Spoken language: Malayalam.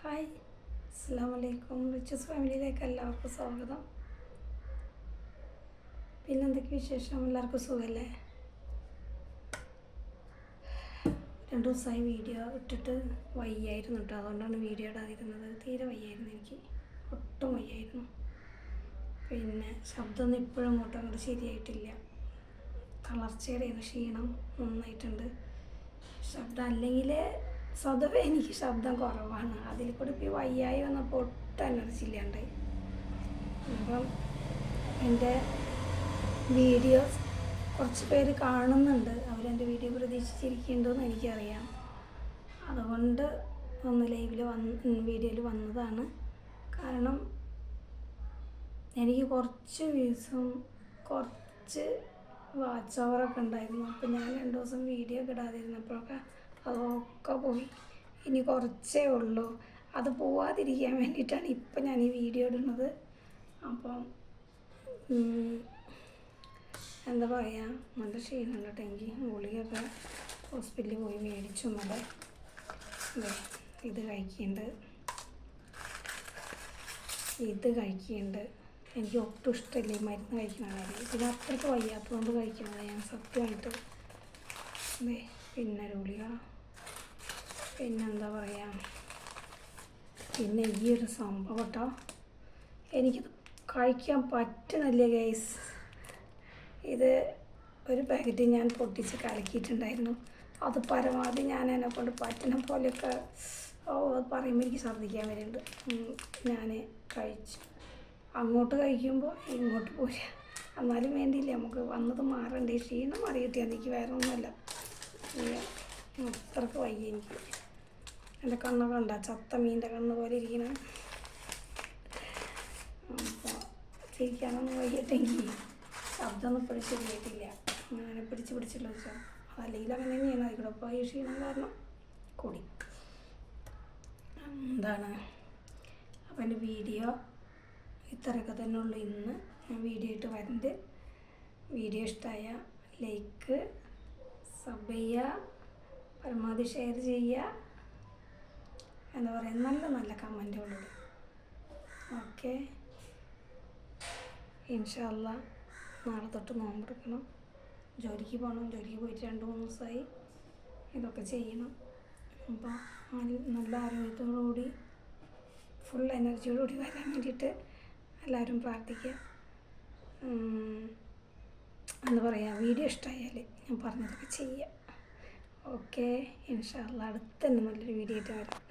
ഹായ്, അസ്സാം വലൈക്കും. റിച്ചസ് ഫാമിലിയിലേക്ക് എല്ലാവർക്കും സ്വാഗതം. പിന്നെന്തൊക്കെ വിശേഷം? എല്ലാവർക്കും സുഖമല്ലേ? 2 ദിവസമായി വീഡിയോ ഇട്ടിട്ട് വയ്യായിരുന്നു കേട്ടോ. അതുകൊണ്ടാണ് വീഡിയോ ഇടാതിരുന്നത്. തീരെ വയ്യായിരുന്നു, എനിക്ക് ഒട്ടും വയ്യായിരുന്നു. പിന്നെ ശബ്ദമൊന്നും ഇപ്പോഴും അങ്ങോട്ട് ശരിയായിട്ടില്ല. തളർച്ചയുടെ ക്ഷീണം നന്നായിട്ടുണ്ട്. ശബ്ദം അല്ലെങ്കിൽ സ്വതവേ എനിക്ക് ശബ്ദം കുറവാണ്. അതിൽ കൂടെ ഇപ്പോൾ വയ്യായി വന്നപ്പോൾ ഒട്ടും എനർജി ഇല്ലാണ്ടായി. അപ്പം എൻ്റെ വീഡിയോസ് കുറച്ച് പേര് കാണുന്നുണ്ട്. അവരെൻ്റെ വീഡിയോ പ്രതീക്ഷിച്ചിരിക്കുന്നുണ്ടെന്ന് എനിക്കറിയാം. അതുകൊണ്ട് ഒന്ന് വീഡിയോയിൽ വന്നതാണ്. കാരണം എനിക്ക് കുറച്ച് വ്യൂസും കുറച്ച് വാച്ച് ഓവറൊക്കെ ഉണ്ടായിരുന്നു. അപ്പോൾ ഞാൻ 2 ദിവസം വീഡിയോ ഇടാതിരുന്നപ്പോഴൊക്കെ അതൊക്കെ പോയി. ഇനി കുറച്ചേ ഉള്ളൂ. അത് പോവാതിരിക്കാൻ വേണ്ടിയിട്ടാണ് ഇപ്പം ഞാൻ ഈ വീഡിയോ ഇടുന്നത്. അപ്പം എന്താ പറയുക, നല്ല ക്ഷീണം കേട്ടോ എനിക്ക്. ഗുളികയൊക്കെ ഹോസ്പിറ്റലിൽ പോയി മേടിച്ചു. നല്ല ഇത് കഴിക്കുന്നുണ്ട്. എനിക്ക് ഒട്ടും ഇഷ്ടമില്ല ഈ മരുന്ന് കഴിക്കുന്ന കാര്യം. പിന്നെ അത്രയ്ക്ക് വയ്യാത്തതുകൊണ്ട് കഴിക്കുന്നത് ഞാൻ സത്യമായിട്ട്. പിന്നെ ഗുളിക, പിന്നെന്താ പറയുക, പിന്നെ ഈ ഒരു സംഭവം കേട്ടോ, എനിക്കിത് കഴിക്കാൻ പറ്റുന്നില്ല ഗൈസ്. ഇത് ഒരു പാക്കറ്റ് ഞാൻ പൊട്ടിച്ച് കലക്കിയിട്ടുണ്ടായിരുന്നു. അത് പരമാവധി ഞാൻ എന്നെക്കൊണ്ട് പറ്റുന്ന പോലെയൊക്കെ അത് പറയുമ്പോൾ എനിക്ക് ഛർദ്ദിക്കാൻ വരുന്നുണ്ട്. ഞാൻ കഴിച്ചു. അങ്ങോട്ട് കഴിക്കുമ്പോൾ ഇങ്ങോട്ട് പോരുക. എന്നാലും വേണ്ടിയില്ല, നമുക്ക് വന്നത് മാറണ്ടേ. ക്ഷീണം മാറി കിട്ടിയാൽ എനിക്ക് വേറെ ഒന്നുമല്ല. അത്രക്ക് വയ്യ എനിക്ക്. എൻ്റെ കണ്ണൊക്കെ ഉണ്ടാ ചത്ത മീൻ്റെ കണ്ണ് പോലെ ഇരിക്കണം. അപ്പോൾ ചിരിക്കാനൊന്നും വയ്യട്ടെങ്കിൽ ശബ്ദമൊന്നും ഇപ്പോഴും ശരിയായിട്ടില്ല. അങ്ങനെ പിടിച്ചുള്ള വെച്ചാൽ അതല്ലെങ്കിൽ അങ്ങനെ തന്നെയാണ്. അതിലൂടെ ഇപ്പോൾ ഈ ക്ഷീണം കാരണം കൂടി എന്താണ്. അപ്പം എൻ്റെ വീഡിയോ ഇത്രയൊക്കെ തന്നെ ഉള്ളൂ. ഇന്ന് ഞാൻ വീഡിയോ ഇട്ട് വരുന്നുണ്ട്. വീഡിയോ ഇഷ്ടമായ ലൈക്ക്, സബ് ചെയ്യുക, പരമാവധി ഷെയർ ചെയ്യുക. എന്താ പറയുക, നല്ല കമൻറ്റുകളിടും. ഓക്കെ, ഇൻഷാ അല്ലാഹ് നാളെ തൊട്ട് നോമ്പെടുക്കണം. ജോലിക്ക് പോകണം. ജോലിക്ക് പോയിട്ട് 2-3 ദിവസമായി. ഇതൊക്കെ ചെയ്യണം. അപ്പോൾ നല്ല ആരോഗ്യത്തോടുകൂടി ഫുൾ എനർജിയോടുകൂടി വരാൻ വേണ്ടിയിട്ട് എല്ലാവരും പ്രാർത്ഥിക്കുക. എന്താ പറയുക, വീഡിയോ ഇഷ്ടമായാൽ ഞാൻ പറഞ്ഞതൊക്കെ ചെയ്യുക. ഓക്കെ, ഇൻഷാ അല്ലാഹ് അടുത്ത തന്നെ നല്ലൊരു വീഡിയോ ആയിട്ട് വരാം.